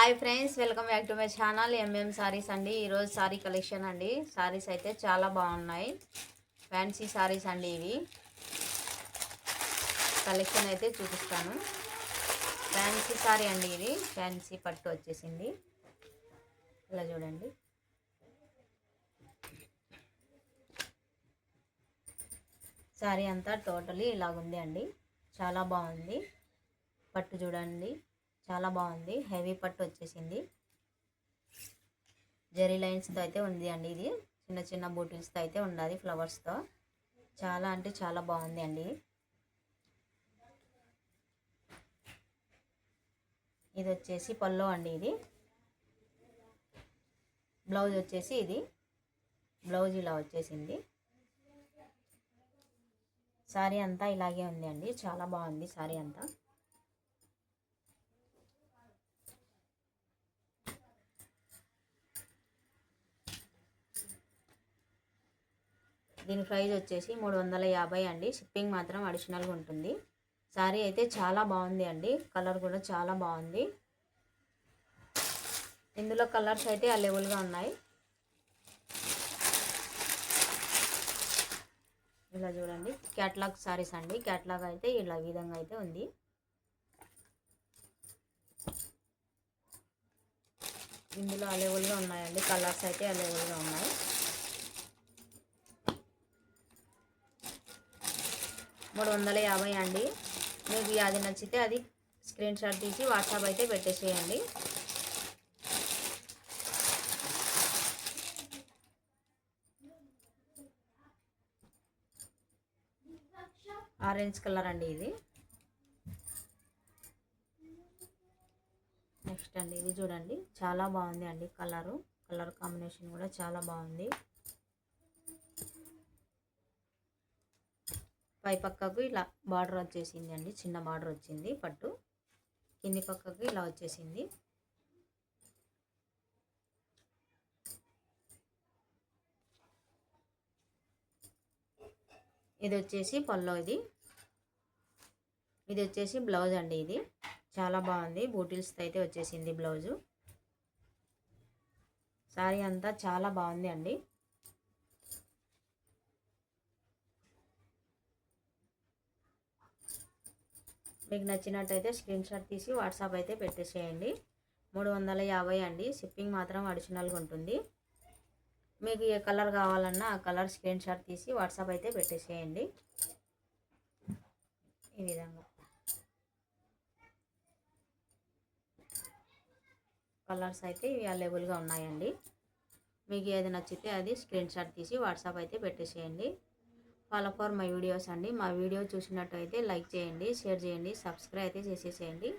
Hi friends, welcome back to my channel saris అండి. ఈరోజు sorry collection అండి. సారీస్ అయితే చాలా బాగున్నాయి. ఫ్యాన్సీ సారీస్ అండి. ఇవి కలెక్షన్ అయితే చూపిస్తాను. ఫ్యాన్సీ సారీ అండి. ఇది ఫ్యాన్సీ పట్టు వచ్చేసింది. ఇలా చూడండి. సారీ అంతా టోటలీ ఇలాగుంది అండి. చాలా బాగుంది. పట్టు చూడండి, చాలా బాగుంది. హెవీ పట్టు వచ్చేసింది. జెరీ లైన్స్తో అయితే ఉంది అండి. ఇది చిన్న చిన్న బూటిల్స్తో అయితే ఉన్నది, ఫ్లవర్స్తో. చాలా అంటే చాలా బాగుంది అండి. ఇది వచ్చేసి పల్లో అండి. ఇది బ్లౌజ్ వచ్చేసి ఇది బ్లౌజ్ ఇలా వచ్చేసింది. సారీ అంతా ఇలాగే ఉంది అండి. చాలా బాగుంది సారీ అంతా. దీని ప్రైస్ వచ్చేసి 350 అండి. షిప్పింగ్ మాత్రం అడిషనల్గా ఉంటుంది. సారీ అయితే చాలా బాగుంది అండి. కలర్ కూడా చాలా బాగుంది. ఇందులో కలర్స్ అయితే అవైలబుల్గా ఉన్నాయి. ఇలా చూడండి, క్యాట్లాగ్ సారీస్ అండి. క్యాట్లాగ్ అయితే ఇలా విధంగా అయితే ఉంది. ఇందులో అవైలబుల్గా ఉన్నాయండి. కలర్స్ అయితే అవైలబుల్గా ఉన్నాయి. 350 అండి. మీకు అది నచ్చితే అది స్క్రీన్ షాట్ తీసి వాట్సాప్ అయితే పెట్టేసేయండి. ఆరెంజ్ కలర్ అండి. ఇది నెక్స్ట్ అండి. ఇది చూడండి, చాలా బాగుంది అండి. కలర్ కాంబినేషన్ కూడా చాలా బాగుంది. పై పక్కకు ఇలా బార్డర్ వచ్చేసింది అండి. చిన్న బార్డర్ వచ్చింది పట్టు. కింది పక్కకు ఇలా వచ్చేసింది. ఇది వచ్చేసి పల్లో. ఇది వచ్చేసి బ్లౌజ్ అండి. ఇది చాలా బాగుంది. బూటిల్స్తో అయితే వచ్చేసింది బ్లౌజు. సారీ అంతా చాలా బాగుంది అండి. మీకు నచ్చినట్టయితే స్క్రీన్ షాట్ తీసి వాట్సాప్ అయితే పెట్టేసేయండి. 350 అండి. షిప్పింగ్ మాత్రం అడిషనల్గా ఉంటుంది. మీకు ఏ కలర్ కావాలన్నా ఆ కలర్ స్క్రీన్ షాట్ తీసి వాట్సాప్ అయితే పెట్టేసేయండి. ఈ విధంగా కలర్స్ అయితే ఇవి అవైలబుల్గా ఉన్నాయండి. మీకు ఏది నచ్చితే అది స్క్రీన్ షాట్ తీసి వాట్సాప్ అయితే పెట్టేసేయండి. ఫాలో ఫర్ మై వీడియోస్ అండి. మా వీడియో చూసినట్టయితే లైక్ చేయండి, షేర్ చేయండి, సబ్స్క్రైబ్ అయితే చేసేసేయండి.